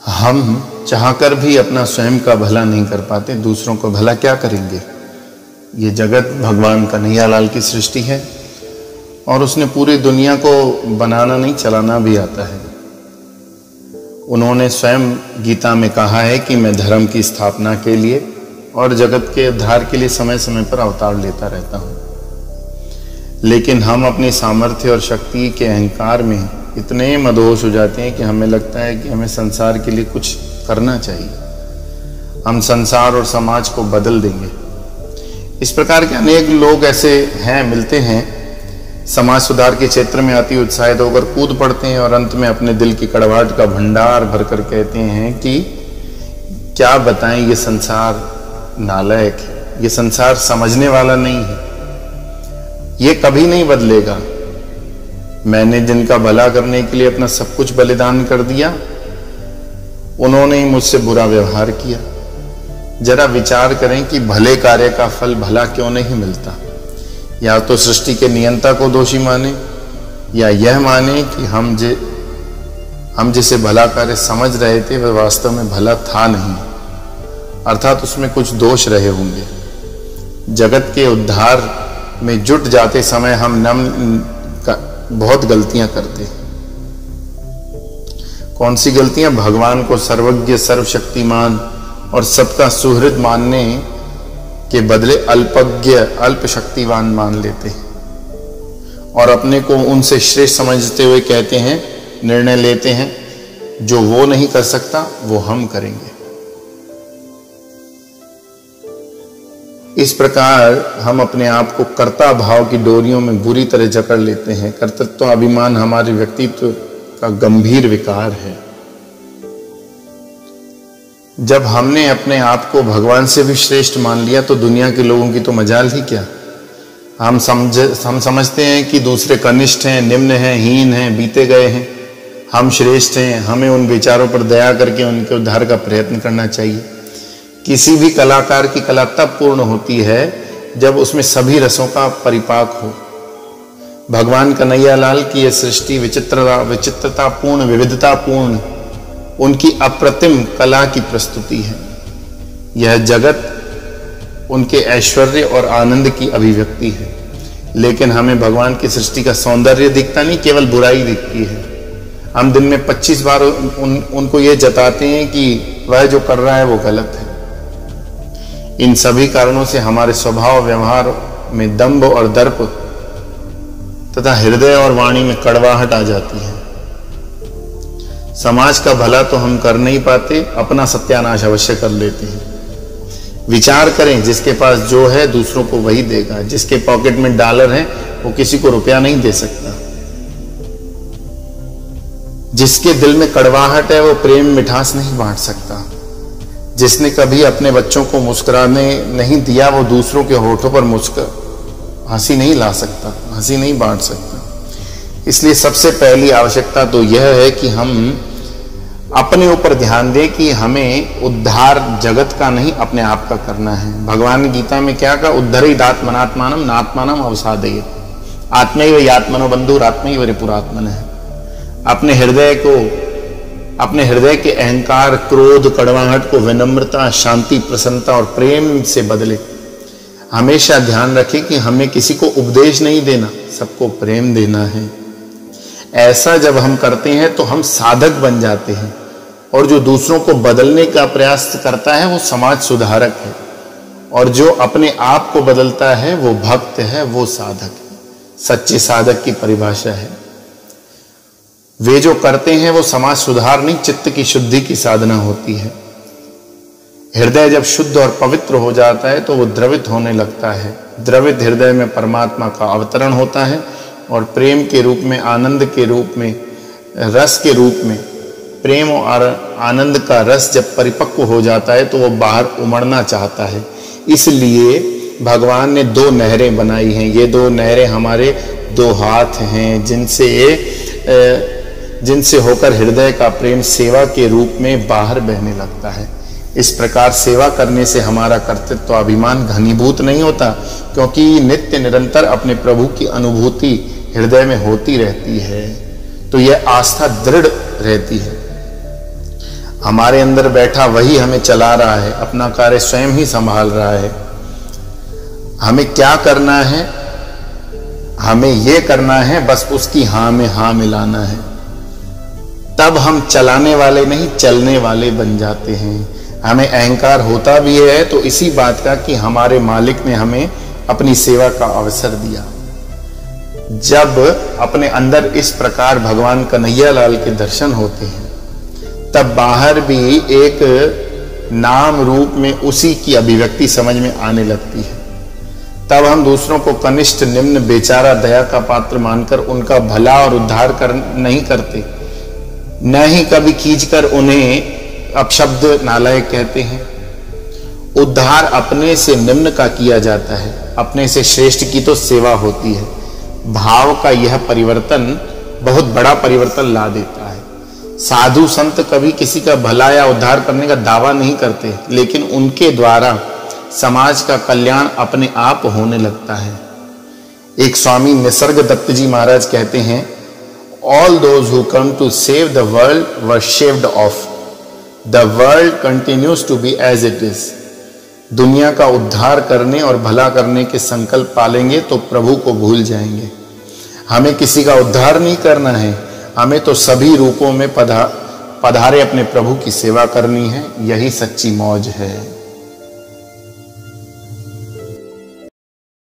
हम चाहकर भी अपना स्वयं का भला नहीं कर पाते, दूसरों को भला क्या करेंगे। ये जगत भगवान कन्हैयालाल की सृष्टि है और उसने पूरी दुनिया को बनाना नहीं चलाना भी आता है। उन्होंने स्वयं गीता में कहा है कि मैं धर्म की स्थापना के लिए और जगत के उद्धार के लिए समय समय पर अवतार लेता रहता हूँ। लेकिन हम अपनी सामर्थ्य और शक्ति के अहंकार में इतने मदहोश हो जाते हैं कि हमें लगता है कि हमें संसार के लिए कुछ करना चाहिए, हम संसार और समाज को बदल देंगे। इस प्रकार के अनेक लोग ऐसे हैं, मिलते हैं, समाज सुधार के क्षेत्र में अति उत्साहित होकर कूद पड़ते हैं और अंत में अपने दिल की कड़वाहट का भंडार भरकर कहते हैं कि क्या बताएं, ये संसार नालायक है, ये संसार समझने वाला नहीं है, ये कभी नहीं बदलेगा। मैंने जिनका भला करने के लिए अपना सब कुछ बलिदान कर दिया, उन्होंने ही मुझसे बुरा व्यवहार किया। जरा विचार करें कि भले कार्य का फल भला क्यों नहीं मिलता। या तो सृष्टि के नियंता को दोषी माने या यह माने कि हम जिसे भला कार्य समझ रहे थे वह वास्तव में भला था नहीं, अर्थात उसमें कुछ दोष रहे होंगे। जगत के उद्धार में जुट जाते समय हम बहुत गलतियां करते। कौन सी गलतियां? भगवान को सर्वज्ञ, सर्वशक्तिमान और सबका सुहृद मानने के बदले अल्पज्ञ, अल्प शक्तिवान मान लेते हैं और अपने को उनसे श्रेष्ठ समझते हुए कहते हैं, निर्णय लेते हैं, जो वो नहीं कर सकता वो हम करेंगे। इस प्रकार हम अपने आप को कर्ता भाव की डोरियों में बुरी तरह जकड़ लेते हैं। कर्तृत्व अभिमान हमारे व्यक्तित्व का गंभीर विकार है। जब हमने अपने आप को भगवान से भी श्रेष्ठ मान लिया तो दुनिया के लोगों की तो मजाल ही क्या। हम समझते हैं कि दूसरे कनिष्ठ हैं, निम्न हैं, हीन हैं, बीते गए हैं, हम श्रेष्ठ हैं। हमें उन विचारों पर दया करके उनके उद्धार का प्रयत्न करना चाहिए। किसी भी कलाकार की कला तब पूर्ण होती है जब उसमें सभी रसों का परिपाक हो। भगवान कन्हैयालाल की यह सृष्टि विचित्रतापूर्ण, विविधतापूर्ण, उनकी अप्रतिम कला की प्रस्तुति है। यह जगत उनके ऐश्वर्य और आनंद की अभिव्यक्ति है। लेकिन हमें भगवान की सृष्टि का सौंदर्य दिखता नहीं, केवल बुराई दिखती है। हम दिन में 25 बार उनको ये जताते हैं कि वह जो कर रहा है वो गलत है। इन सभी कारणों से हमारे स्वभाव व्यवहार में दंभ और दर्प तथा हृदय और वाणी में कड़वाहट आ जाती है। समाज का भला तो हम कर नहीं पाते, अपना सत्यानाश अवश्य कर लेते हैं। विचार करें, जिसके पास जो है दूसरों को वही देगा। जिसके पॉकेट में डॉलर है वो किसी को रुपया नहीं दे सकता। जिसके दिल में कड़वाहट है वो प्रेम मिठास नहीं बांट सकता। जिसने कभी अपने बच्चों को मुस्कुराने नहीं दिया वो दूसरों के होठों पर हंसी नहीं ला सकता, हंसी नहीं बांट सकता। इसलिए सबसे पहली आवश्यकता तो यह है कि हम अपने ऊपर ध्यान दें कि हमें उद्धार जगत का नहीं अपने आप का करना है। भगवान ने गीता में क्या कहा? उद्धरित आत्मनात्मानम नात्मानम अवसादयेत्, आत्मैव यात्मनो बंधुर आत्मैव रिपुरात्मनः। अपने हृदय के अहंकार, क्रोध, कड़वाहट को विनम्रता, शांति, प्रसन्नता और प्रेम से बदले। हमेशा ध्यान रखें कि हमें किसी को उपदेश नहीं देना, सबको प्रेम देना है। ऐसा जब हम करते हैं तो हम साधक बन जाते हैं और जो दूसरों को बदलने का प्रयास करता है वो समाज सुधारक है और जो अपने आप को बदलता है वो भक्त है, वो साधक है। सच्चे साधक की परिभाषा है, वे जो करते हैं वो समाज सुधार नहीं, चित्त की शुद्धि की साधना होती है। हृदय जब शुद्ध और पवित्र हो जाता है तो वो द्रवित होने लगता है। द्रवित हृदय में परमात्मा का अवतरण होता है और प्रेम के रूप में, आनंद के रूप में, रस के रूप में, प्रेम और आनंद का रस जब परिपक्व हो जाता है तो वो बाहर उमड़ना चाहता है। इसलिए भगवान ने दो नहरें बनाई हैं। ये दो नहरें हमारे दो हाथ हैं जिनसे होकर हृदय का प्रेम सेवा के रूप में बाहर बहने लगता है। इस प्रकार सेवा करने से हमारा कर्तृत्व अभिमान घनीभूत नहीं होता, क्योंकि नित्य निरंतर अपने प्रभु की अनुभूति हृदय में होती रहती है, तो यह आस्था दृढ़ रहती है। हमारे अंदर बैठा वही हमें चला रहा है, अपना कार्य स्वयं ही संभाल रहा है। हमें क्या करना है? हमें यह करना है, बस उसकी हां में हां मिलाना है। तब हम चलाने वाले नहीं, चलने वाले बन जाते हैं। हमें अहंकार होता भी है तो इसी बात का कि हमारे मालिक ने हमें अपनी सेवा का अवसर दिया। जब अपने अंदर इस प्रकार भगवान कन्हैया लाल के दर्शन होते हैं, तब बाहर भी एक नाम रूप में उसी की अभिव्यक्ति समझ में आने लगती है। तब हम दूसरों को कनिष्ठ, निम्न, बेचारा, दया का पात्र मानकर उनका भला और उद्धार नहीं करते, न ही कभी खींचकर उन्हें अपशब्द, नालायक कहते हैं। उद्धार अपने से निम्न का किया जाता है, अपने से श्रेष्ठ की तो सेवा होती है। भाव का यह परिवर्तन बहुत बड़ा परिवर्तन ला देता है। साधु संत कभी किसी का भला या उद्धार करने का दावा नहीं करते, लेकिन उनके द्वारा समाज का कल्याण अपने आप होने लगता है। एक स्वामी निसर्ग दत्त जी महाराज कहते हैं, all those who come to save the world were shaved off, the world continues to be as it is. दुनिया का उद्धार करने और भला करने के संकल्प पालेंगे तो प्रभु को भूल जाएंगे। हमें किसी का उद्धार नहीं करना है, हमें तो सभी रूपों में पधारे अपने प्रभु की सेवा करनी है। यही सच्ची मौज है।